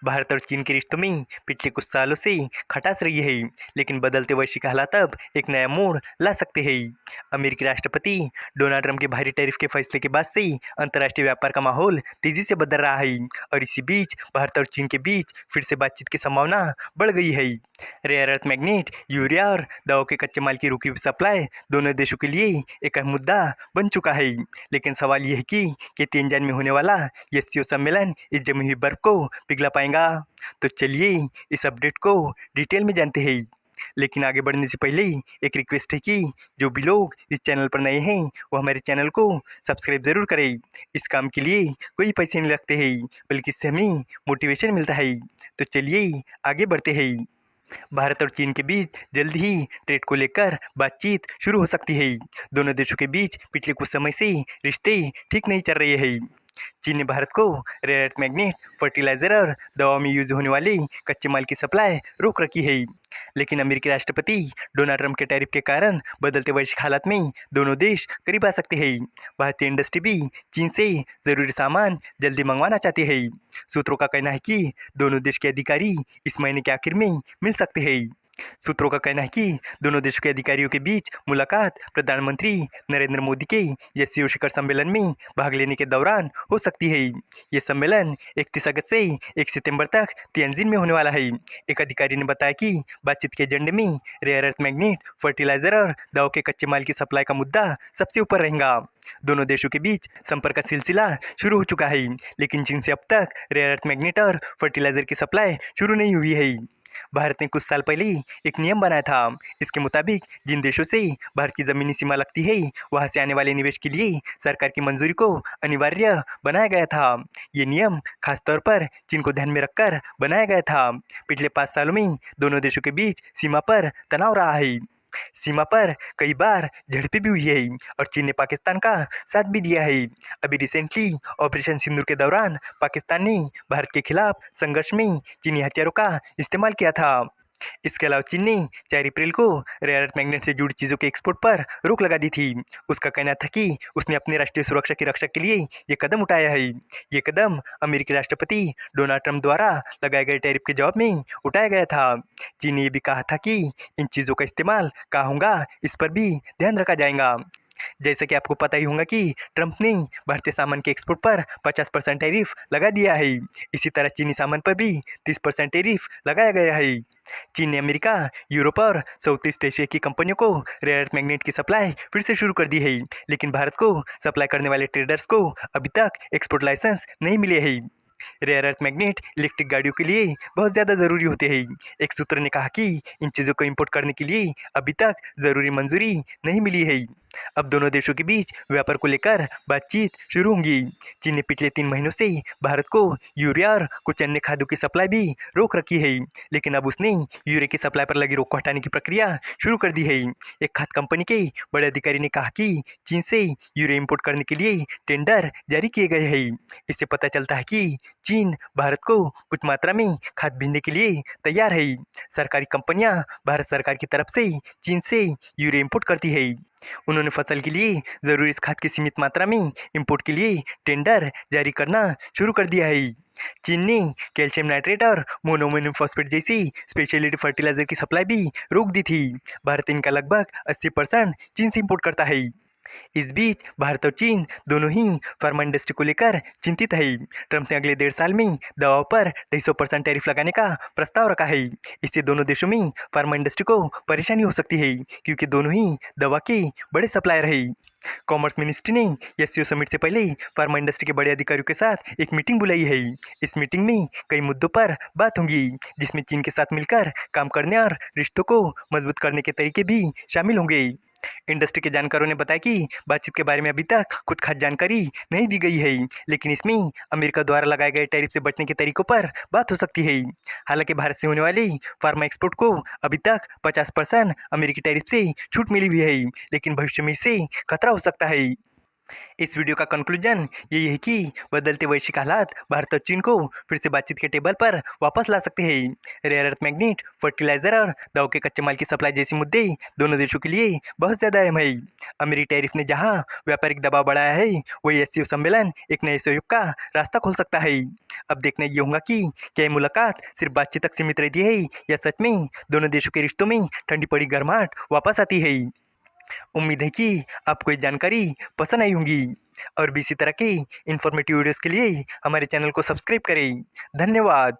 भारत और चीन के रिश्तों में पिछले कुछ सालों से खटास रही है, लेकिन बदलते वैश्विक हालात अब एक नया मोड़ ला सकते हैं। अमेरिकी राष्ट्रपति डोनाल्ड ट्रंप के भारी टैरिफ के फैसले के बाद से अंतर्राष्ट्रीय व्यापार का माहौल तेजी से बदल रहा है और इसी बीच भारत और चीन के बीच फिर से बातचीत की संभावना बढ़ गई है। रेयर अर्थ मैग्नेट, यूरिया और दवाओं के कच्चे माल की रुकी हुई सप्लाई दोनों देशों के लिए एक अहम मुद्दा बन चुका है। लेकिन सवाल यह है कि तियानजिन में होने वाला ये सीओ सम्मेलन इस जमी हुई बर्फ को पिघला पाएगा। तो चलिए इस अपडेट को डिटेल में जानते हैं। लेकिन आगे बढ़ने से पहले एक रिक्वेस्ट है कि जो भी लोग इस चैनल पर नए हैं वो हमारे चैनल को सब्सक्राइब जरूर करें। इस काम के लिए कोई पैसे नहीं लगते हैं, बल्कि इससे हमें मोटिवेशन मिलता है। तो चलिए आगे बढ़ते हैं। भारत और चीन के बीच जल्द ही ट्रेड को लेकर बातचीत शुरू हो सकती है। दोनों देशों के बीच पिछले कुछ समय से रिश्ते ठीक नहीं चल रहे हैं। चीन ने भारत को रेयर अर्थ मैग्नेट, फर्टिलाइजर और दवाओं में यूज होने वाले कच्चे माल की सप्लाई रोक रखी है। लेकिन अमेरिकी राष्ट्रपति डोनाल्ड ट्रंप के टैरिफ के कारण बदलते वैश्विक हालात में दोनों देश करीब आ सकते हैं। भारतीय इंडस्ट्री भी चीन से जरूरी सामान जल्दी मंगवाना चाहती है। सूत्रों का कहना है कि दोनों देश के अधिकारी इस महीने के आखिर में मिल सकते हैं। सूत्रों का कहना है कि दोनों देशों के अधिकारियों के बीच मुलाकात प्रधानमंत्री नरेंद्र मोदी के एससीओ शिखर सम्मेलन में भाग लेने के दौरान हो सकती है। ये सम्मेलन 31 अगस्त से 1 सितंबर तक तियानजिन में होने वाला है। एक अधिकारी ने बताया कि बातचीत के एजेंडे में रेयर अर्थ मैग्नेट, फर्टिलाइजर और दवाओं के कच्चे माल की सप्लाई का मुद्दा सबसे ऊपर रहेगा। दोनों देशों के बीच संपर्क का सिलसिला शुरू हो चुका है, लेकिन चीन से अब तक रेयर अर्थ मैग्नेट और फर्टिलाइजर की सप्लाई शुरू नहीं हुई है। भारत ने कुछ साल पहले एक नियम बनाया था। इसके मुताबिक जिन देशों से भारत की जमीनी सीमा लगती है वहां से आने वाले निवेश के लिए सरकार की मंजूरी को अनिवार्य बनाया गया था। ये नियम खासतौर पर चीन को ध्यान में रखकर बनाया गया था। पिछले 5 सालों में दोनों देशों के बीच सीमा पर तनाव रहा है। सीमा पर कई बार झड़पें भी हुई है और चीन ने पाकिस्तान का साथ भी दिया है। अभी रिसेंटली ऑपरेशन सिंदूर के दौरान पाकिस्तान ने भारत के खिलाफ संघर्ष में चीनी हथियारों का इस्तेमाल किया था। इसके अलावा चीन ने 4 अप्रैल को रेयर अर्थ मैग्नेट से जुड़ी चीज़ों के एक्सपोर्ट पर रोक लगा दी थी। उसका कहना था कि उसने अपनी राष्ट्रीय सुरक्षा की रक्षा के लिए ये कदम उठाया है। ये कदम अमेरिकी राष्ट्रपति डोनाल्ड ट्रंप द्वारा लगाए गए टैरिफ के जवाब में उठाया गया था। चीन ने यह भी कहा था कि इन चीज़ों का इस्तेमाल कहाँ होगा इस पर भी ध्यान रखा जाएगा। जैसे कि आपको पता ही होगा कि ट्रंप ने भारतीय सामान के एक्सपोर्ट पर 50% टैरिफ लगा दिया है। इसी तरह चीनी सामान पर भी 30% टैरिफ लगाया गया है। चीन ने अमेरिका, यूरोप और साउथ ईस्ट एशिया की कंपनियों को रेयर अर्थ मैग्नेट की सप्लाई फिर से शुरू कर दी है, लेकिन भारत को सप्लाई करने वाले ट्रेडर्स को अभी तक एक्सपोर्ट लाइसेंस नहीं मिले हैं। रेयर अर्थ मैग्नेट इलेक्ट्रिक गाड़ियों के लिए बहुत ज़्यादा ज़रूरी होते हैं। एक सूत्र ने कहा कि इन चीज़ों को इंपोर्ट करने के लिए अभी तक ज़रूरी मंजूरी नहीं मिली है। अब दोनों देशों के बीच व्यापार को लेकर बातचीत शुरू होंगी। चीन ने पिछले 3 महीनों से भारत को यूरिया और कुछ अन्य खाद्यों की सप्लाई भी रोक रखी है, लेकिन अब उसने यूरिया की सप्लाई पर लगी रोक को हटाने की प्रक्रिया शुरू कर दी है। एक खाद्य कंपनी के बड़े अधिकारी ने कहा कि चीन से यूरिया इंपोर्ट करने के लिए टेंडर जारी किए गए हैं। इससे पता चलता है कि चीन भारत को कुछ मात्रा में खाद भेजने के लिए तैयार है। सरकारी कंपनियां भारत सरकार की तरफ से चीन से यूरिया इंपोर्ट करती है। उन्होंने फसल के लिए जरूरी इस खाद की सीमित मात्रा में इंपोर्ट के लिए टेंडर जारी करना शुरू कर दिया है। चीन ने कैल्शियम नाइट्रेट और मोनोअमोनियम फॉस्फेट जैसी स्पेशलिटी फर्टिलाइजर की सप्लाई भी रोक दी थी। भारत इनका लगभग 80% चीन से इंपोर्ट करता है। इस बीच भारत और चीन दोनों ही फार्मा इंडस्ट्री को लेकर चिंतित है। ट्रंप ने अगले 1.5 साल में दवाओं पर 250% टैरिफ लगाने का प्रस्ताव रखा है। इससे दोनों देशों में फार्मा इंडस्ट्री को परेशानी हो सकती है, क्योंकि दोनों ही दवा के बड़े सप्लायर है। कॉमर्स मिनिस्ट्री ने एससीओ समिट से पहले फार्मा इंडस्ट्री के बड़े अधिकारियों के साथ एक मीटिंग बुलाई है। इस मीटिंग में कई मुद्दों पर बात होगी, जिसमें चीन के साथ मिलकर काम करने और रिश्तों को मजबूत करने के तरीके भी शामिल होंगे। इंडस्ट्री के जानकारों ने बताया कि बातचीत के बारे में अभी तक कुछ खास जानकारी नहीं दी गई है, लेकिन इसमें अमेरिका द्वारा लगाए गए टैरिफ से बचने के तरीकों पर बात हो सकती है। हालांकि भारत से होने वाले फार्मा एक्सपोर्ट को अभी तक 50% अमेरिकी टैरिफ से छूट मिली हुई है, लेकिन भविष्य में इससे खतरा हो सकता है। इस वीडियो का कंक्लूजन यही है कि बदलते वैश्विक हालात भारत और चीन को फिर से बातचीत के टेबल पर वापस ला सकते हैं। रेयर अर्थ मैग्नेट, फर्टिलाइजर और दवाओं के कच्चे माल की सप्लाई जैसे मुद्दे दोनों देशों के लिए बहुत ज़्यादा अहम है। अमेरिकी टैरिफ ने जहां व्यापारिक दबाव बढ़ाया है, वही एससीओ सम्मेलन एक नए सहयोग का रास्ता खोल सकता है। अब देखना ये होगा कि क्या ये मुलाकात सिर्फ बातचीत तक सीमित रहती है या सच में दोनों देशों के रिश्तों में ठंडी पड़ी गर्माहट वापस आती है। उम्मीद है कि आपको ये जानकारी पसंद आई होंगी और भी इसी तरह के इन्फॉर्मेटिव वीडियोस के लिए हमारे चैनल को सब्सक्राइब करें। धन्यवाद।